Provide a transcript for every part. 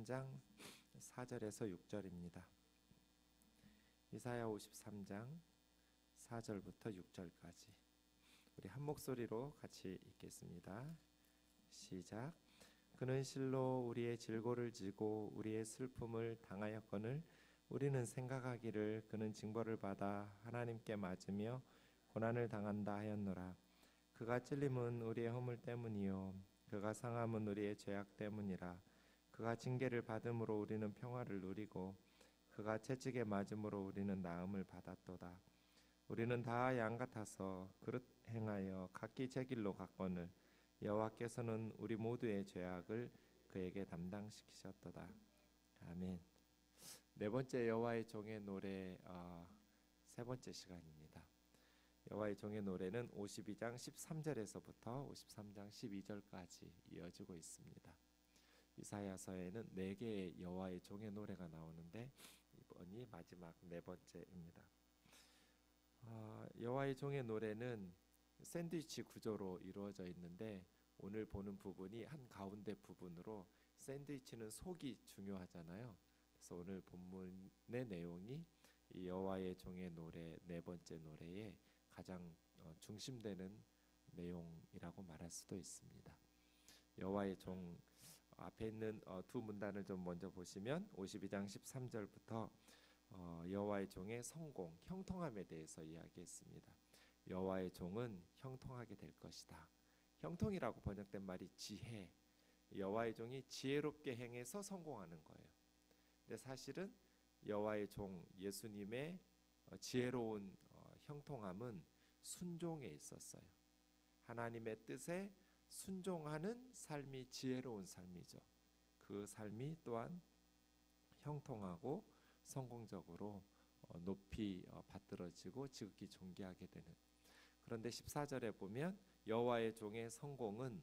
53장 4절에서 6절입니다. 이사야 53장 4절부터 6절까지 우리 한 목소리로 같이 읽겠습니다. 시작. 그는 실로 우리의 질고를 지고 우리의 슬픔을 당하였거늘 우리는 생각하기를 그는 징벌을 받아 하나님께 맞으며 고난을 당한다 하였노라. 그가 찔림은 우리의 허물 때문이요 그가 상함은 우리의 죄악 때문이라. 그가 징계를 받음으로 우리는 평화를 누리고 그가 채찍에 맞음으로 우리는 나음을 받았도다. 우리는 다 양 같아서 그릇 행하여 각기 제 길로 갔거늘 여호와께서는 우리 모두의 죄악을 그에게 담당시키셨도다. 아멘. 네 번째 여호와의 종의 노래 세 번째 시간입니다. 여호와의 종의 노래는 52장 13절에서부터 53장 12절까지 이어지고 있습니다. 이사야서에는 4개의 여호와의 종의 노래가 나오는데 이번이 마지막 네 번째입니다. 여호와의 종의 노래는 샌드위치 구조로 이루어져 있는데 오늘 보는 부분이 한 가운데 부분으로 샌드위치는 속이 중요하잖아요. 그래서 오늘 본문의 내용이 이 여호와의 종의 노래 네 번째 노래의 가장 중심되는 내용이라고 말할 수도 있습니다. 여호와의 종 앞에 있는 두 문단을 좀 먼저 보시면 52장 13절부터 여호와의 종의 성공, 형통함에 대해서 이야기했습니다. 여호와의 종은 형통하게 될 것이다. 형통이라고 번역된 말이 지혜. 여호와의 종이 지혜롭게 행해서 성공하는 거예요. 근데 사실은 여호와의 종 예수님의 지혜로운 형통함은 순종에 있었어요. 하나님의 뜻에 순종하는 삶이 지혜로운 삶이죠. 그 삶이 또한 형통하고 성공적으로 높이 받들어지고 지극히 존귀하게 되는. 그런데 14절에 보면 여호와의 종의 성공은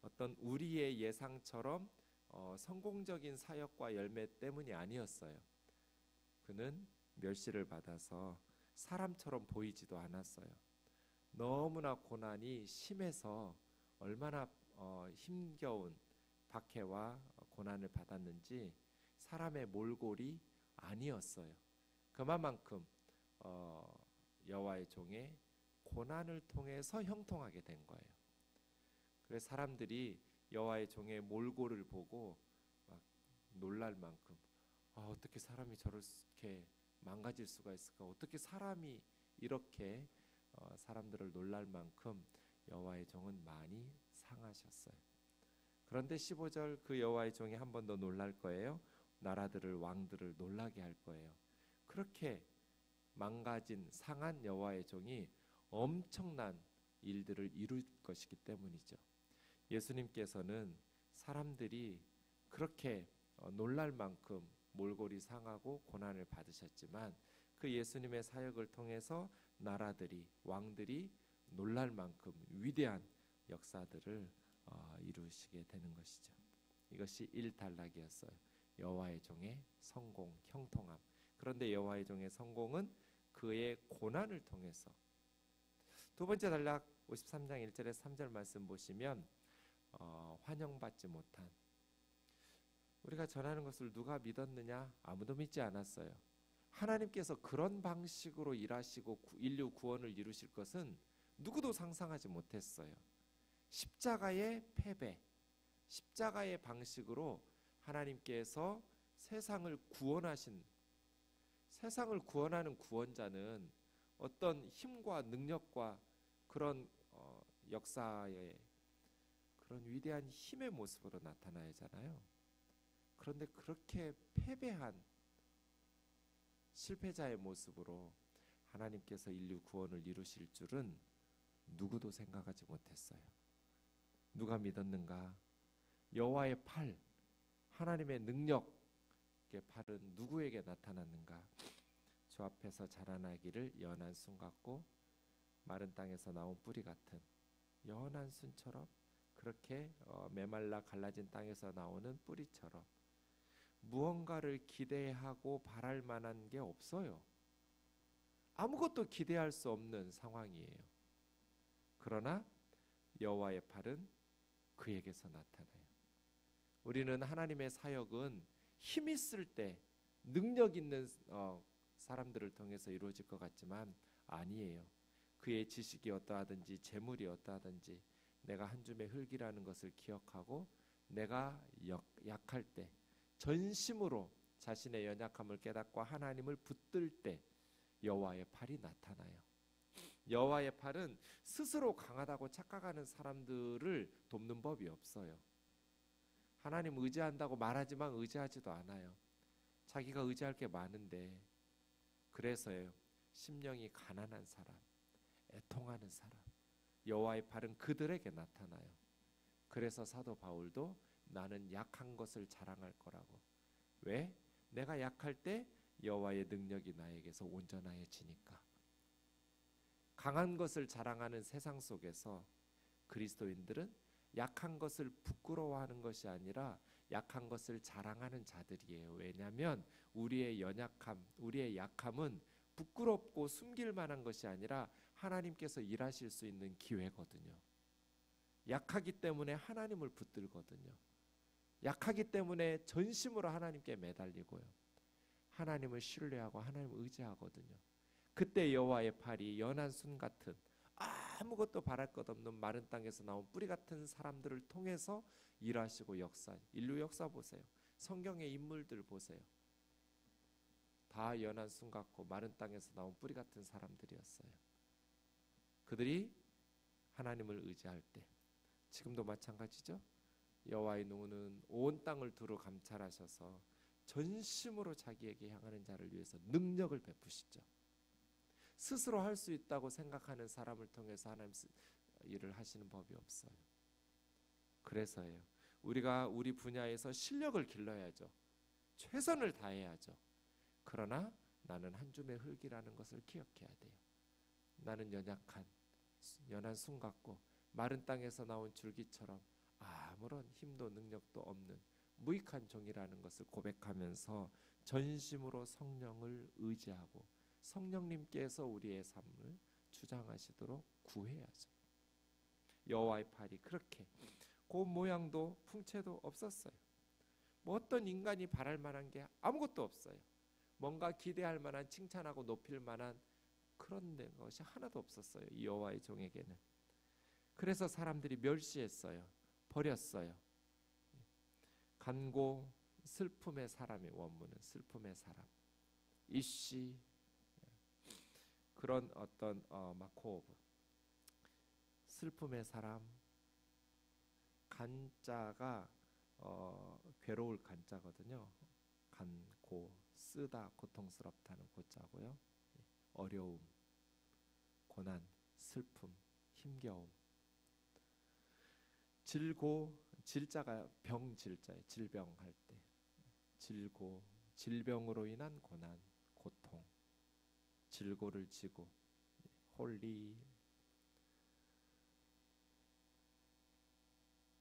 어떤 우리의 예상처럼 성공적인 사역과 열매 때문이 아니었어요. 그는 멸시를 받아서 사람처럼 보이지도 않았어요. 너무나 고난이 심해서 얼마나 힘겨운 박해와 고난을 받았는지 사람의 몰골이 아니었어요. 그만큼 여호와의 종의 고난을 통해서 형통하게 된 거예요. 그래서 사람들이 여호와의 종의 몰골을 보고 막 놀랄 만큼 어떻게 사람이 저렇게 망가질 수가 있을까? 어떻게 사람이 이렇게 사람들을 놀랄 만큼 여호와의 종은 많이 상하셨어요. 그런데 15절 그 여호와의 종이 한 번 더 놀랄 거예요. 나라들을 왕들을 놀라게 할 거예요. 그렇게 망가진 상한 여호와의 종이 엄청난 일들을 이룰 것이기 때문이죠. 예수님께서는 사람들이 그렇게 놀랄 만큼 몰골이 상하고 고난을 받으셨지만 그 예수님의 사역을 통해서 나라들이 왕들이 놀랄 만큼 위대한 역사들을 이루시게 되는 것이죠. 이것이 1단락이었어요. 여호와의 종의 성공, 형통함. 그런데 여호와의 종의 성공은 그의 고난을 통해서. 두 번째 단락 53장 1절에 3절 말씀 보시면 환영받지 못한, 우리가 전하는 것을 누가 믿었느냐? 아무도 믿지 않았어요. 하나님께서 그런 방식으로 일하시고 인류 구원을 이루실 것은 누구도 상상하지 못했어요. 십자가의 패배, 십자가의 방식으로 하나님께서 세상을 구원하는 구원자는 어떤 힘과 능력과 그런 역사의 그런 위대한 힘의 모습으로 나타나야잖아요. 그런데 그렇게 패배한 실패자의 모습으로 하나님께서 인류 구원을 이루실 줄은 누구도 생각하지 못했어요. 누가 믿었는가? 여호와의 팔, 하나님의 능력의 팔은 누구에게 나타났는가? 주 앞에서 자라나기를 연한 순 같고 마른 땅에서 나온 뿌리 같은, 연한 순처럼 그렇게 메말라 갈라진 땅에서 나오는 뿌리처럼 무언가를 기대하고 바랄 만한 게 없어요. 아무것도 기대할 수 없는 상황이에요. 그러나 여호와의 팔은 그에게서 나타나요. 우리는 하나님의 사역은 힘 있을 때 능력 있는 사람들을 통해서 이루어질 것 같지만 아니에요. 그의 지식이 어떠하든지 재물이 어떠하든지 내가 한 줌의 흙이라는 것을 기억하고 내가 약할 때 전심으로 자신의 연약함을 깨닫고 하나님을 붙들 때 여호와의 팔이 나타나요. 여호와의 팔은 스스로 강하다고 착각하는 사람들을 돕는 법이 없어요. 하나님 의지한다고 말하지만 의지하지도 않아요. 자기가 의지할 게 많은데. 그래서요, 심령이 가난한 사람, 애통하는 사람, 여호와의 팔은 그들에게 나타나요. 그래서 사도 바울도 나는 약한 것을 자랑할 거라고. 왜? 내가 약할 때 여호와의 능력이 나에게서 온전하여지니까. 강한 것을 자랑하는 세상 속에서 그리스도인들은 약한 것을 부끄러워하는 것이 아니라 약한 것을 자랑하는 자들이에요. 왜냐하면 우리의 연약함, 우리의 약함은 부끄럽고 숨길 만한 것이 아니라 하나님께서 일하실 수 있는 기회거든요. 약하기 때문에 하나님을 붙들거든요. 약하기 때문에 전심으로 하나님께 매달리고요. 하나님을 신뢰하고 하나님을 의지하거든요. 그때 여호와의 팔이 연한 순 같은 아무것도 바랄 것 없는 마른 땅에서 나온 뿌리 같은 사람들을 통해서 일하시고 인류 역사 보세요. 성경의 인물들 보세요. 다 연한 순 같고 마른 땅에서 나온 뿌리 같은 사람들이었어요. 그들이 하나님을 의지할 때, 지금도 마찬가지죠. 여호와의 눈은 온 땅을 두루 감찰하셔서 전심으로 자기에게 향하는 자를 위해서 능력을 베푸시죠. 스스로 할 수 있다고 생각하는 사람을 통해서 하나님 일을 하시는 법이 없어요. 그래서요, 우리가 우리 분야에서 실력을 길러야죠. 최선을 다해야죠. 그러나 나는 한 줌의 흙이라는 것을 기억해야 돼요. 나는 연한 순 같고 마른 땅에서 나온 줄기처럼 아무런 힘도 능력도 없는 무익한 종이라는 것을 고백하면서 전심으로 성령을 의지하고 성령님께서 우리의 삶을 주장하시도록 구해야죠. 여호와의 팔이 그렇게 그 모양도 풍채도 없었어요. 뭐 어떤 인간이 바랄 만한 게 아무것도 없어요. 뭔가 기대할 만한, 칭찬하고 높일 만한 그런 것이 하나도 없었어요. 이 여호와의 종에게는. 그래서 사람들이 멸시했어요. 버렸어요. 간고 슬픔의 사람의 원문은 슬픔의 사람. 이씨 그런 어떤 마코브 슬픔의 사람. 간자가 괴로울 간자거든요. 간고 쓰다 고통스럽다는 고자고요. 어려움, 고난, 슬픔, 힘겨움. 질고 질자가 병질자예요. 질병할 때 질고 질병으로 인한 고난, 고통. 질고를 지고 홀리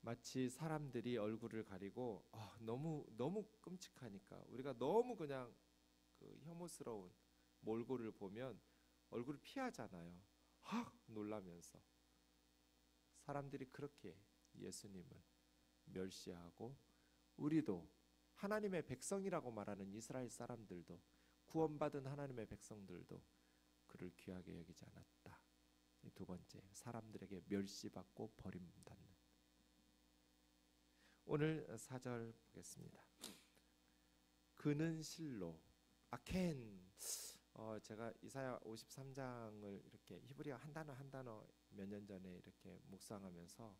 마치 사람들이 얼굴을 가리고 너무 끔찍하니까 우리가 너무 그냥 그 혐오스러운 몰골을 보면 얼굴을 피하잖아요. 놀라면서 사람들이 그렇게 예수님을 멸시하고 우리도 하나님의 백성이라고 말하는 이스라엘 사람들도 구원받은 하나님의 백성들도 그를 귀하게 여기지 않았다. 두 번째, 사람들에게 멸시받고 버림받는. 오늘 4절 보겠습니다. 그는 실로 아켄. 제가 이사야 53장을 이렇게 히브리어 한 단어 한 단어 몇 년 전에 이렇게 묵상하면서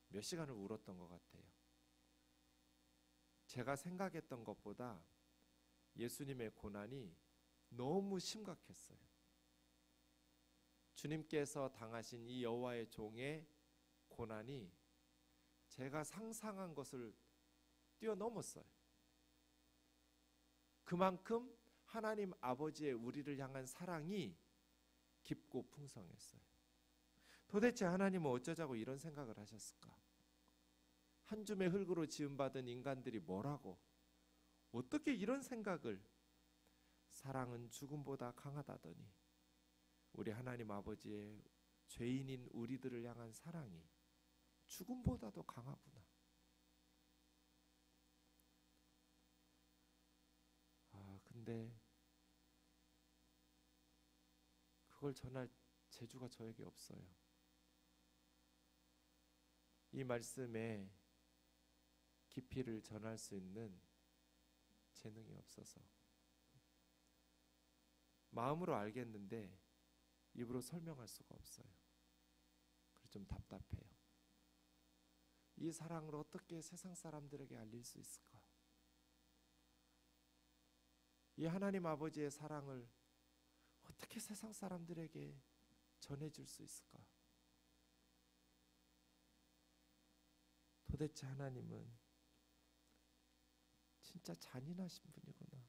몇 시간을 울었던 것 같아요. 제가 생각했던 것보다 예수님의 고난이 너무 심각했어요. 주님께서 당하신 이 여호와의 종의 고난이 제가 상상한 것을 뛰어넘었어요. 그만큼 하나님 아버지의 우리를 향한 사랑이 깊고 풍성했어요. 도대체 하나님은 어쩌자고 이런 생각을 하셨을까? 한 줌의 흙으로 지음받은 인간들이 뭐라고? 어떻게 이런 생각을? 사랑은 죽음보다 강하다더니 우리 하나님 아버지의 죄인인 우리들을 향한 사랑이 죽음보다도 강하구나. 근데 그걸 전할 재주가 저에게 없어요. 이 말씀의 깊이를 전할 수 있는 재능이 없어서 마음으로 알겠는데 입으로 설명할 수가 없어요. 그래서 좀 답답해요. 이 사랑을 어떻게 세상 사람들에게 알릴 수 있을까? 이 하나님 아버지의 사랑을 어떻게 세상 사람들에게 전해줄 수 있을까? 도대체 하나님은 진짜 잔인하신 분이구나.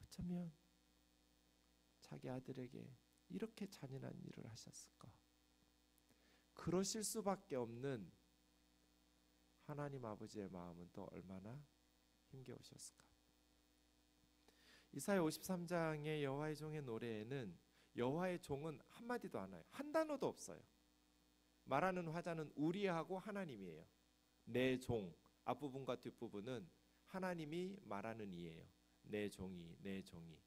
어쩌면 자기 아들에게 이렇게 잔인한 일을 하셨을까? 그러실 수밖에 없는 하나님 아버지의 마음은 또 얼마나 힘겨우셨을까? 이사야 53장의 여호와의 종의 노래에는 여호와의 종은 한마디도 안 와요. 한 단어도 없어요. 말하는 화자는 우리하고 하나님이에요. 내 종, 앞부분과 뒷부분은 하나님이 말하는 이예요. 내 종이, 내 종이.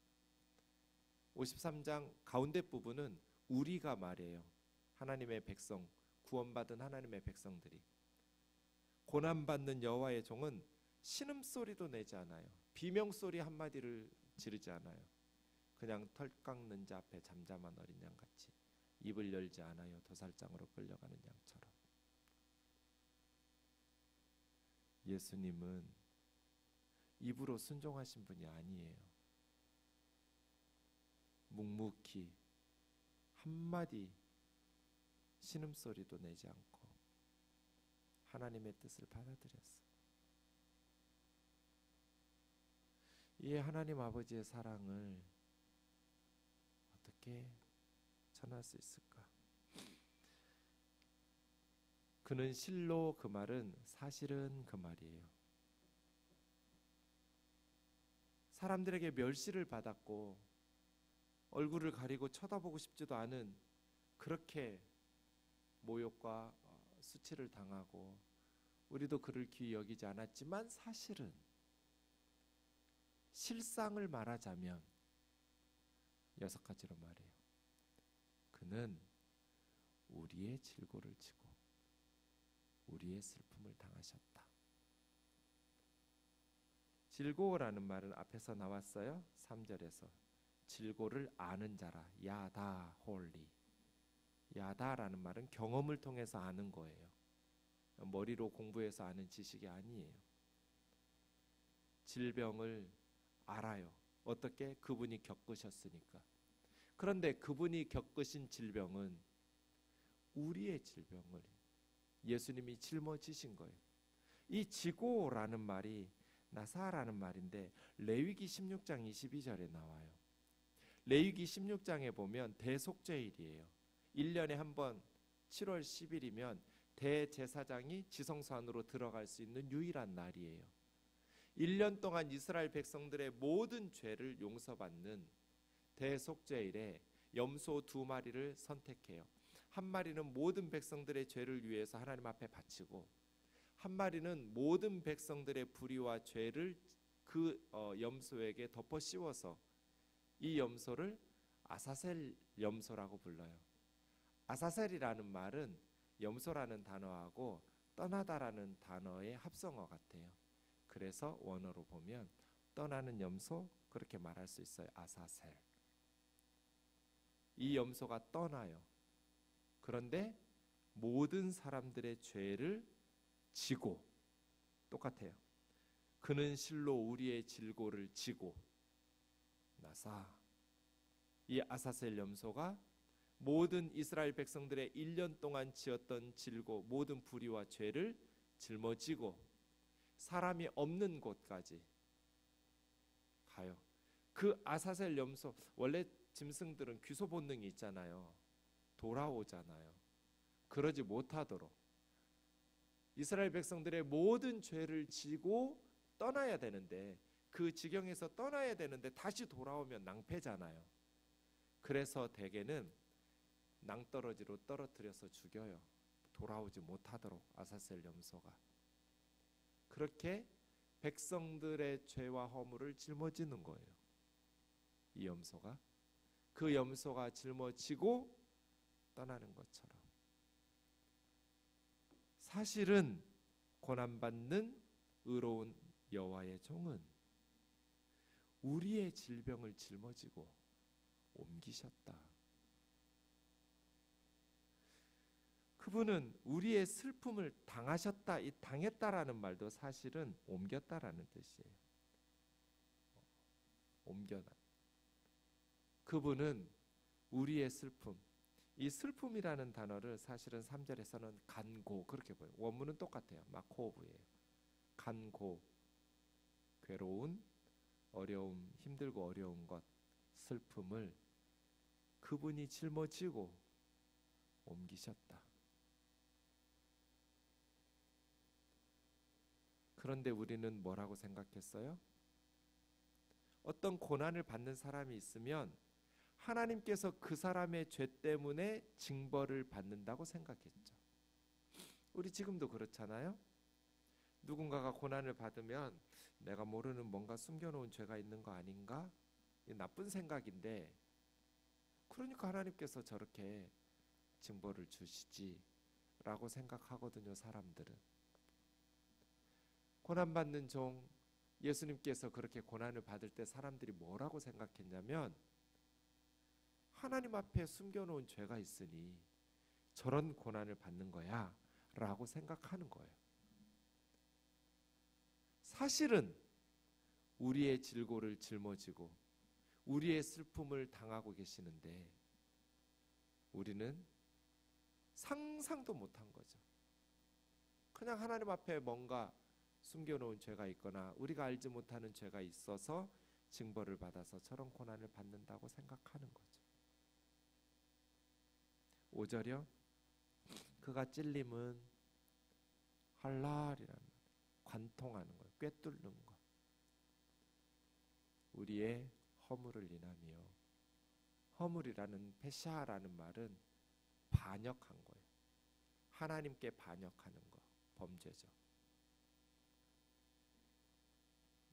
53장 가운데 부분은 우리가 말해요. 하나님의 백성, 구원받은 하나님의 백성들이. 고난받는 여호와의 종은 신음소리도 내지 않아요. 비명소리 한마디를 지르지 않아요. 그냥 털 깎는 자 앞에 잠잠한 어린 양같이 입을 열지 않아요. 도살장으로 끌려가는 양처럼. 예수님은 입으로 순종하신 분이 아니에요. 묵묵히 한마디 신음소리도 내지 않고 하나님의 뜻을 받아들였어요. 이 하나님 아버지의 사랑을 어떻게 전할 수 있을까? 그는 실로 그 말은 사실은 그 말이에요. 사람들에게 멸시를 받았고 얼굴을 가리고 쳐다보고 싶지도 않은 그렇게 모욕과 수치를 당하고 우리도 그를 귀히 여기지 않았지만 사실은 실상을 말하자면 6가지로 말해요. 그는 우리의 질고를 지고 우리의 슬픔을 당하셨다. 질고라는 말은 앞에서 나왔어요. 3절에서 질고를 아는 자라. 야다 홀리. 야다라는 말은 경험을 통해서 아는 거예요. 머리로 공부해서 아는 지식이 아니에요. 질병을 알아요. 어떻게? 그분이 겪으셨으니까. 그런데 그분이 겪으신 질병은 우리의 질병을 예수님이 짊어지신 거예요. 이 지고라는 말이 나사라는 말인데 레위기 16장 22절에 나와요. 레위기 16장에 보면 대속죄일이에요. 1년에 한 번 7월 10일이면 대제사장이 지성소 안으로 들어갈 수 있는 유일한 날이에요. 1년 동안 이스라엘 백성들의 모든 죄를 용서받는 대속죄일에 염소 2마리를 선택해요. 한 마리는 모든 백성들의 죄를 위해서 하나님 앞에 바치고 한 마리는 모든 백성들의 불의와 죄를 그 염소에게 덮어 씌워서 이 염소를 아사셀 염소라고 불러요. 아사셀이라는 말은 염소라는 단어하고 떠나다라는 단어의 합성어 같아요. 그래서 원어로 보면 떠나는 염소 그렇게 말할 수 있어요. 아사셀. 이 염소가 떠나요. 그런데 모든 사람들의 죄를 지고 똑같아요. 그는 실로 우리의 질고를 지고 나사. 이 아사셀 염소가 모든 이스라엘 백성들의 1년 동안 지었던 질고 모든 불의와 죄를 짊어지고 사람이 없는 곳까지 가요. 그 아사셀 염소, 원래 짐승들은 귀소 본능이 있잖아요. 돌아오잖아요. 그러지 못하도록 이스라엘 백성들의 모든 죄를 지고 떠나야 되는데 그 지경에서 떠나야 되는데 다시 돌아오면 낭패잖아요. 그래서 대개는 낭떠러지로 떨어뜨려서 죽여요. 돌아오지 못하도록 아사셀 염소가. 그렇게 백성들의 죄와 허물을 짊어지는 거예요. 이 염소가 그 염소가 짊어지고 떠나는 것처럼 사실은 고난받는 의로운 여호와의 종은 우리의 질병을 짊어지고 옮기셨다. 그분은 우리의 슬픔을 당하셨다. 이 당했다라는 말도 사실은 옮겼다라는 뜻이에요. 옮겨다. 그분은 우리의 슬픔, 이 슬픔이라는 단어를 사실은 3절에서는 간고 그렇게 보여요. 원문은 똑같아요. 마코브예요. 간고, 괴로운, 어려움, 힘들고 어려운 것, 슬픔을 그분이 짊어지고 옮기셨다. 그런데 우리는 뭐라고 생각했어요? 어떤 고난을 받는 사람이 있으면 하나님께서 그 사람의 죄 때문에 징벌을 받는다고 생각했죠. 우리 지금도 그렇잖아요. 누군가가 고난을 받으면 내가 모르는 뭔가 숨겨놓은 죄가 있는 거 아닌가? 나쁜 생각인데 그러니까 하나님께서 저렇게 징벌을 주시지라고 생각하거든요. 사람들은. 고난받는 종 예수님께서 그렇게 고난을 받을 때 사람들이 뭐라고 생각했냐면 하나님 앞에 숨겨놓은 죄가 있으니 저런 고난을 받는 거야 라고 생각하는 거예요. 사실은 우리의 질고를 짊어지고 우리의 슬픔을 당하고 계시는데 우리는 상상도 못한 거죠. 그냥 하나님 앞에 뭔가 숨겨놓은 죄가 있거나 우리가 알지 못하는 죄가 있어서 징벌을 받아서 저런 고난을 받는다고 생각하는 거죠. 5절이요. 그가 찔림은 할랄이라는 관통하는 거예요. 꿰뚫는 것. 우리의 허물을 인하며 허물이라는 페샤라는 말은 반역한 거예요. 하나님께 반역하는 거, 범죄죠.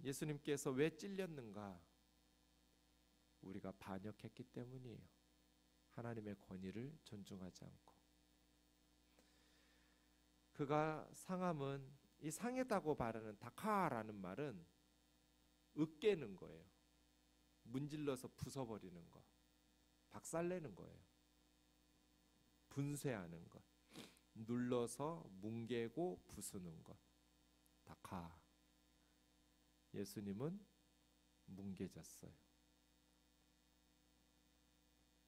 예수님께서 왜 찔렸는가? 우리가 반역했기 때문이에요. 하나님의 권위를 존중하지 않고. 그가 상함은 이 상했다고 말하는 다카라는 말은 으깨는 거예요. 문질러서 부숴버리는 거, 박살내는 거예요. 분쇄하는 것, 눌러서 뭉개고 부수는 것. 다카. 예수님은 뭉개졌어요.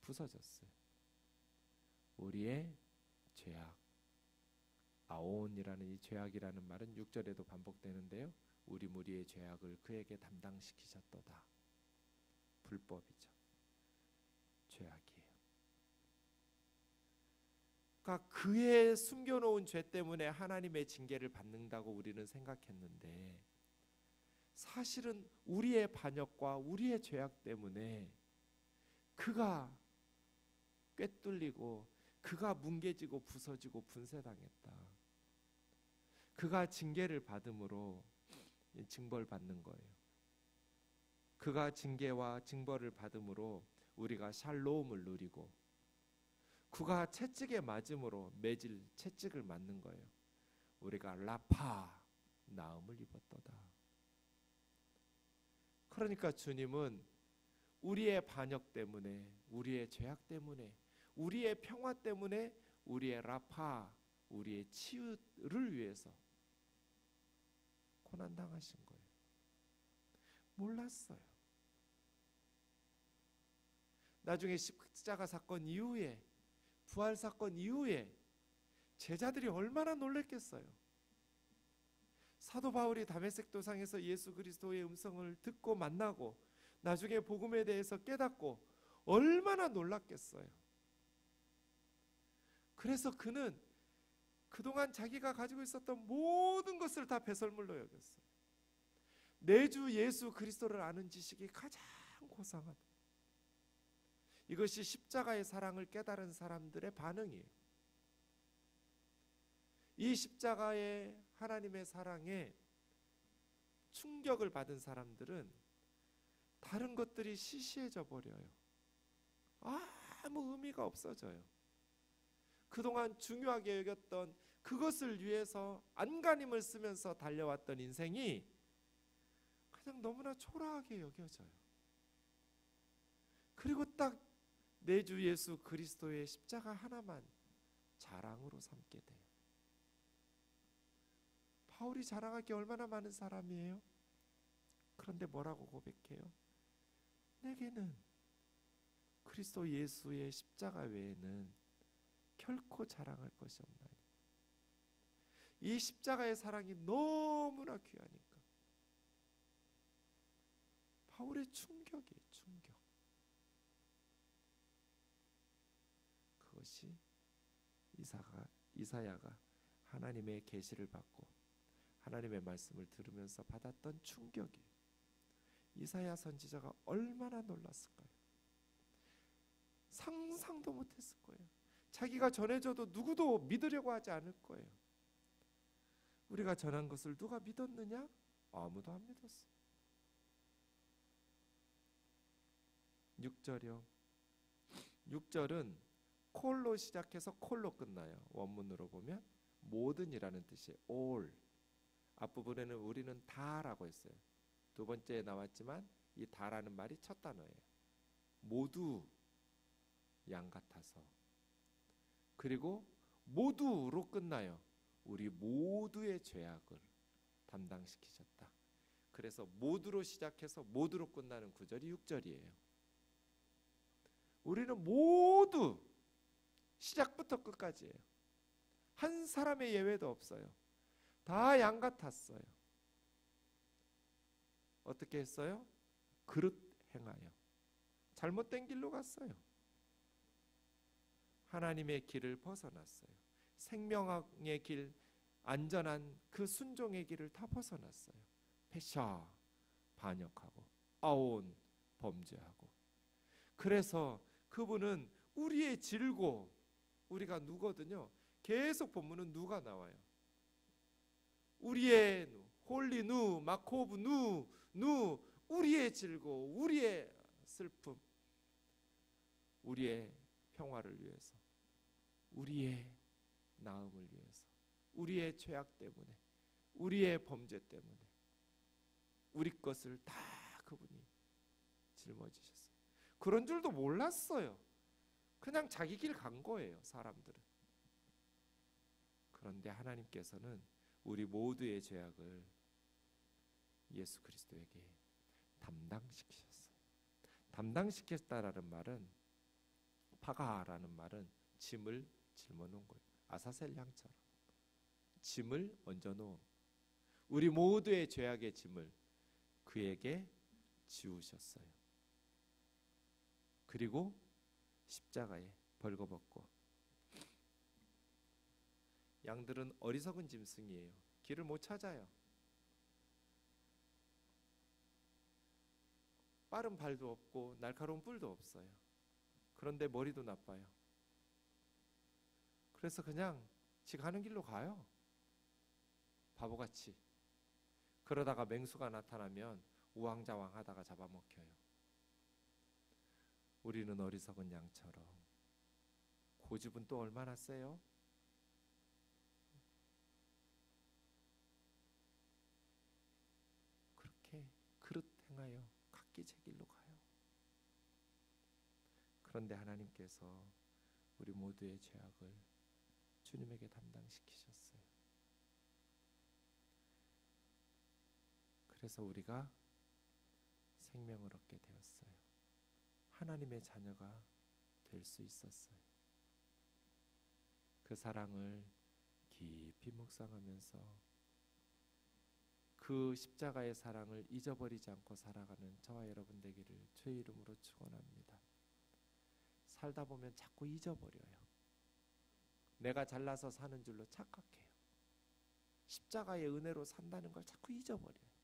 부서졌어요. 우리의 죄악, 아온이라는 이 죄악이라는 말은 6절에도 반복되는데요. 우리 무리의 죄악을 그에게 담당시키셨도다. 불법이죠. 죄악이에요. 그러니까 그의 숨겨놓은 죄 때문에 하나님의 징계를 받는다고 우리는 생각했는데 사실은 우리의 반역과 우리의 죄악 때문에 그가 꿰뚫리고 그가 뭉개지고 부서지고 분쇄당했다. 그가 징계를 받음으로 징벌받는 거예요. 그가 징계와 징벌을 받음으로 우리가 샬롬을 누리고 그가 채찍에 맞음으로 매질 채찍을 맞는 거예요. 우리가 라파 나음을 입었도다. 그러니까 주님은 우리의 반역 때문에 우리의 죄악 때문에 우리의 평화 때문에 우리의 라파 우리의 치유를 위해서 고난당하신 거예요. 몰랐어요. 나중에 십자가 사건 이후에 부활 사건 이후에 제자들이 얼마나 놀랬겠어요. 사도 바울이 다메섹 도상에서 예수 그리스도의 음성을 듣고 만나고 나중에 복음에 대해서 깨닫고 얼마나 놀랐겠어요. 그래서 그는 그동안 자기가 가지고 있었던 모든 것을 다 배설물로 여겼어요. 내 주 예수 그리스도를 아는 지식이 가장 고상하다. 이것이 십자가의 사랑을 깨달은 사람들의 반응이에요. 이 십자가의 하나님의 사랑에 충격을 받은 사람들은 다른 것들이 시시해져 버려요. 아무 의미가 없어져요. 그동안 중요하게 여겼던 그것을 위해서 안간힘을 쓰면서 달려왔던 인생이 그냥 너무나 초라하게 여겨져요. 그리고 딱 내 주 예수 그리스도의 십자가 하나만 자랑으로 삼게 돼요. 바울이 자랑할 게 얼마나 많은 사람이에요? 그런데 뭐라고 고백해요? 내게는 그리스도 예수의 십자가 외에는 결코 자랑할 것이 없나니. 이 십자가의 사랑이 너무나 귀하니까 바울의 충격이에요. 충격. 그것이 이사야가 하나님의 계시를 받고 하나님의 말씀을 들으면서 받았던 충격이에요. 이사야 선지자가 얼마나 놀랐을까요? 상상도 못했을 거예요. 자기가 전해줘도 누구도 믿으려고 하지 않을 거예요. 우리가 전한 것을 누가 믿었느냐? 아무도 안 믿었어. 6절이요. 6절은 콜로 시작해서 콜로 끝나요. 원문으로 보면 모든이라는 뜻이에요. all. 앞부분에는 우리는 다라고 했어요. 두 번째에 나왔지만 이 다라는 말이 첫 단어예요. 모두 양 같아서. 그리고 모두로 끝나요. 우리 모두의 죄악을 담당시키셨다. 그래서 모두로 시작해서 모두로 끝나는 구절이 6절이에요. 우리는 모두 시작부터 끝까지예요. 한 사람의 예외도 없어요. 다 양 같았어요. 어떻게 했어요? 그릇 행하여 잘못된 길로 갔어요. 하나님의 길을 벗어났어요. 생명의 길, 안전한 그 순종의 길을 다 벗어났어요. 패샤, 반역하고 아온, 범죄하고. 그래서 그분은 우리의 질고, 우리가 누거든요. 계속 본문은 누가 나와요. 우리의 누, 홀리 누, 마코브 누, 우리의 질고, 우리의 슬픔, 우리의 평화를 위해서, 우리의 나음을 위해서, 우리의 죄악 때문에, 우리의 범죄 때문에 우리 것을 다 그분이 짊어지셨어요. 그런 줄도 몰랐어요. 그냥 자기 길 간 거예요, 사람들은. 그런데 하나님께서는 우리 모두의 죄악을 예수 그리스도에게 담당시키셨어요. 담당시켰다라는 말은, 파가라는 말은 짐을 짊어놓은 거예요. 아사셀 양처럼 짐을 얹어놓은, 우리 모두의 죄악의 짐을 그에게 지우셨어요. 그리고 십자가에 벌거벗고. 양들은 어리석은 짐승이에요. 길을 못 찾아요. 빠른 발도 없고 날카로운 뿔도 없어요. 그런데 머리도 나빠요. 그래서 그냥 지 가는 길로 가요. 바보같이. 그러다가 맹수가 나타나면 우왕좌왕하다가 잡아먹혀요. 우리는 어리석은 양처럼. 고집은 또 얼마나 세요? 그렇게 그릇 행하여 각기 제 길로 가요. 그런데 하나님께서 우리 모두의 죄악을 주님에게 담당시키셨어요. 그래서 우리가 생명을 얻게 되었어요. 하나님의 자녀가 될 수 있었어요. 그 사랑을 깊이 묵상하면서 그 십자가의 사랑을 잊어버리지 않고 살아가는 저와 여러분 되기를 주의 이름으로 축원합니다. 살다 보면 자꾸 잊어버려요. 내가 잘나서 사는 줄로 착각해요. 십자가의 은혜로 산다는 걸 자꾸 잊어버려요.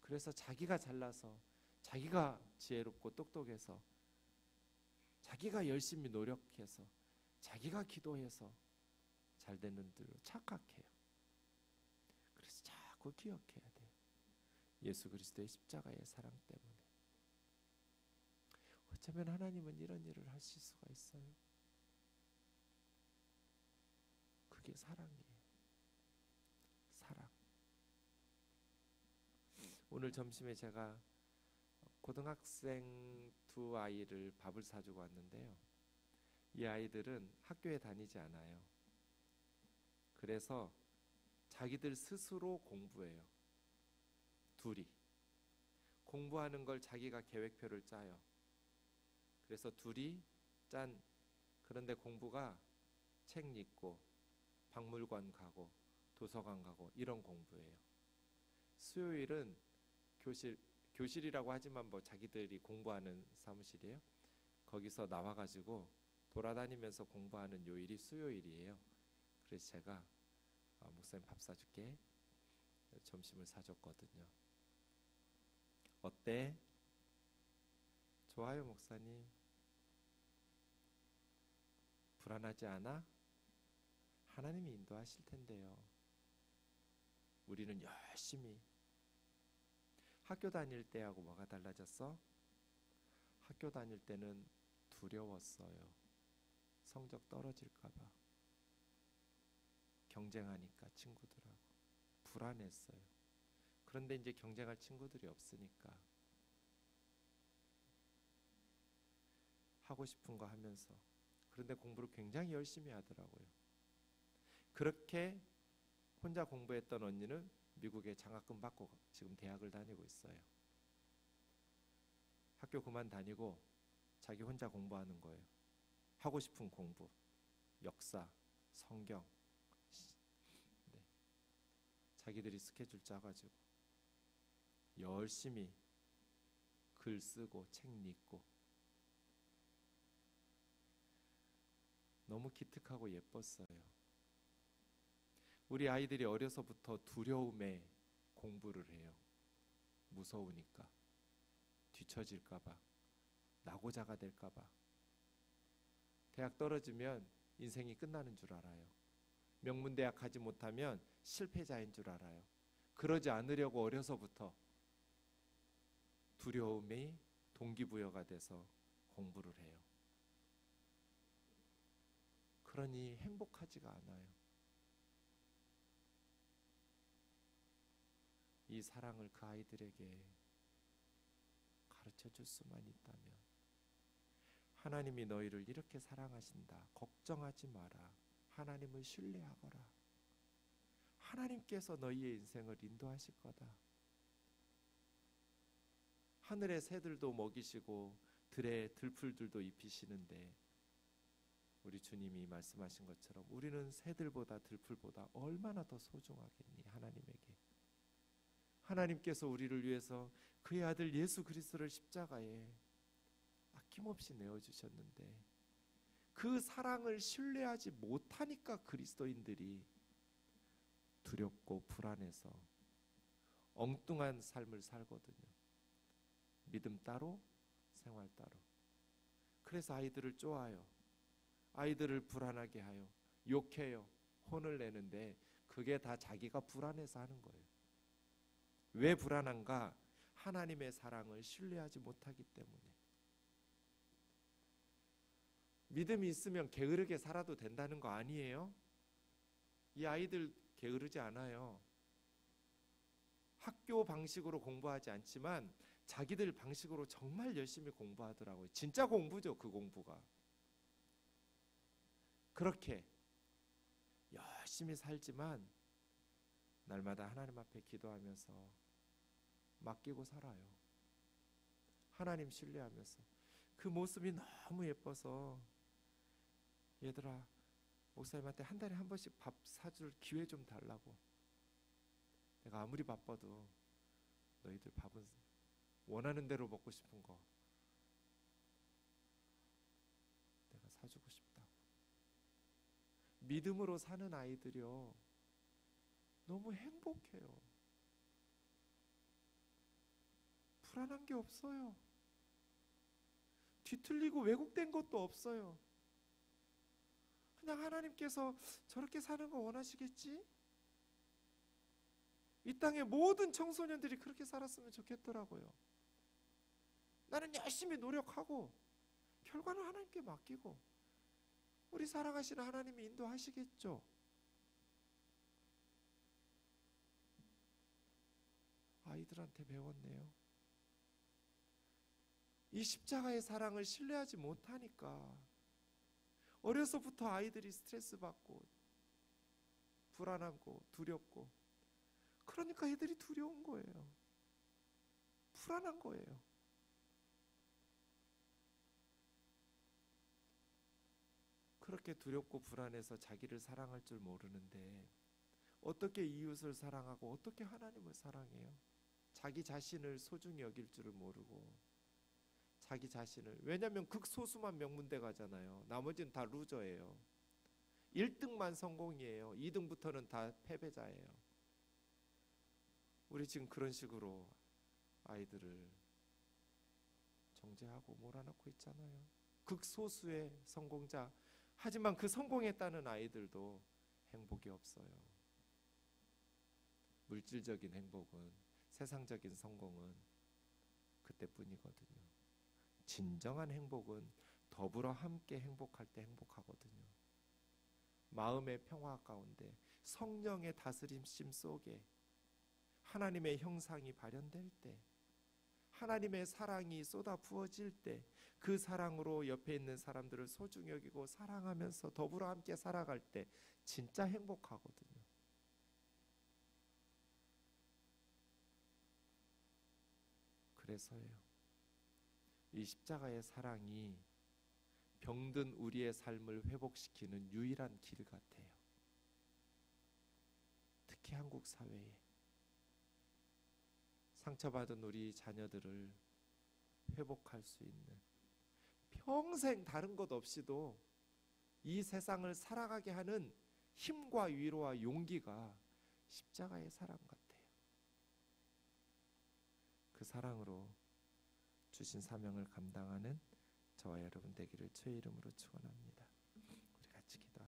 그래서 자기가 잘나서, 자기가 지혜롭고 똑똑해서, 자기가 열심히 노력해서, 자기가 기도해서 잘 되는 줄로 착각해요. 그래서 자꾸 기억해야 돼요. 예수 그리스도의 십자가의 사랑 때문에. 어쩌면 하나님은 이런 일을 하실 수가 있어요. 그게 사랑이에요. 사랑. 오늘 점심에 제가 고등학생 두 아이를 밥을 사주고 왔는데요. 이 아이들은 학교에 다니지 않아요. 그래서 자기들 스스로 공부해요. 둘이 공부하는 걸 자기가 계획표를 짜요. 그래서 둘이 짠, 그런데 공부가 책 읽고 박물관 가고 도서관 가고 이런 공부예요. 수요일은 교실이라고 하지만 뭐 자기들이 공부하는 사무실이에요. 거기서 나와가지고 돌아다니면서 공부하는 요일이 수요일이에요. 그래서 제가 목사님 밥 사줄게, 점심을 사줬거든요. 어때? 좋아요, 목사님. 불안하지 않아? 하나님이 인도하실 텐데요. 우리는 열심히. 학교 다닐 때하고 뭐가 달라졌어? 학교 다닐 때는 두려웠어요. 성적 떨어질까봐. 경쟁하니까 친구들하고. 불안했어요. 그런데 이제 경쟁할 친구들이 없으니까 하고 싶은 거 하면서. 그런데 공부를 굉장히 열심히 하더라고요. 그렇게 혼자 공부했던 언니는 미국에 장학금 받고 지금 대학을 다니고 있어요. 학교 그만 다니고 자기 혼자 공부하는 거예요. 하고 싶은 공부, 역사, 성경. 네. 자기들이 스케줄 짜가지고 열심히 글 쓰고 책 읽고. 너무 기특하고 예뻤어요. 우리 아이들이 어려서부터 두려움에 공부를 해요. 무서우니까, 뒤처질까봐, 낙오자가 될까봐. 대학 떨어지면 인생이 끝나는 줄 알아요. 명문대학 가지 못하면 실패자인 줄 알아요. 그러지 않으려고 어려서부터 두려움이 동기부여가 돼서 공부를 해요. 그러니 행복하지가 않아요. 이 사랑을 그 아이들에게 가르쳐 줄 수만 있다면. 하나님이 너희를 이렇게 사랑하신다. 걱정하지 마라. 하나님을 신뢰하거라. 하나님께서 너희의 인생을 인도하실 거다. 하늘의 새들도 먹이시고 들의 들풀들도 입히시는데 우리 주님이 말씀하신 것처럼 우리는 새들보다 들풀보다 얼마나 더 소중하겠니 하나님에게. 하나님께서 우리를 위해서 그의 아들 예수 그리스도를 십자가에 아낌없이 내어주셨는데 그 사랑을 신뢰하지 못하니까 그리스도인들이 두렵고 불안해서 엉뚱한 삶을 살거든요. 믿음 따로 생활 따로. 그래서 아이들을 쪼아요. 아이들을 불안하게 하여 욕해요. 혼을 내는데 그게 다 자기가 불안해서 하는 거예요. 왜 불안한가? 하나님의 사랑을 신뢰하지 못하기 때문에. 믿음이 있으면 게으르게 살아도 된다는 거 아니에요? 이 아이들 게으르지 않아요. 학교 방식으로 공부하지 않지만 자기들 방식으로 정말 열심히 공부하더라고요. 진짜 공부죠, 그 공부가. 그렇게 열심히 살지만 날마다 하나님 앞에 기도하면서 맡기고 살아요. 하나님 신뢰하면서. 그 모습이 너무 예뻐서 얘들아, 목사님한테 한 달에 한 번씩 밥 사줄 기회 좀 달라고. 내가 아무리 바빠도 너희들 밥은 원하는 대로 먹고 싶은 거 내가 사주고 싶다고. 믿음으로 사는 아이들이요, 너무 행복해요. 불안한 게 없어요. 뒤틀리고 왜곡된 것도 없어요. 그냥 하나님께서 저렇게 사는 거 원하시겠지? 이 땅의 모든 청소년들이 그렇게 살았으면 좋겠더라고요. 나는 열심히 노력하고 결과는 하나님께 맡기고 우리 사랑하시는 하나님이 인도하시겠죠. 아이들한테 배웠네요. 이 십자가의 사랑을 신뢰하지 못하니까 어려서부터 아이들이 스트레스 받고 불안하고 두렵고, 그러니까 애들이 두려운 거예요. 불안한 거예요. 그렇게 두렵고 불안해서 자기를 사랑할 줄 모르는데 어떻게 이웃을 사랑하고 어떻게 하나님을 사랑해요? 자기 자신을 소중히 여길 줄을 모르고 자기 자신을, 왜냐하면 극소수만 명문대 가잖아요. 나머지는 다 루저예요. 1등만 성공이에요. 2등부터는 다 패배자예요. 우리 지금 그런 식으로 아이들을 정죄하고 몰아넣고 있잖아요. 극소수의 성공자, 하지만 그 성공했다는 아이들도 행복이 없어요. 물질적인 행복은, 세상적인 성공은 그때뿐이거든요. 진정한 행복은 더불어 함께 행복할 때 행복하거든요. 마음의 평화 가운데 성령의 다스림심 속에 하나님의 형상이 발현될 때, 하나님의 사랑이 쏟아 부어질 때, 그 사랑으로 옆에 있는 사람들을 소중히 여기고 사랑하면서 더불어 함께 살아갈 때 진짜 행복하거든요. 그래서요, 이 십자가의 사랑이 병든 우리의 삶을 회복시키는 유일한 길 같아요. 특히 한국 사회에 상처받은 우리 자녀들을 회복할 수 있는, 평생 다른 것 없이도 이 세상을 살아가게 하는 힘과 위로와 용기가 십자가의 사랑 같아요. 그 사랑으로 주신 사명을 감당하는 저와 여러분 되기를 주의 이름으로 축원합니다.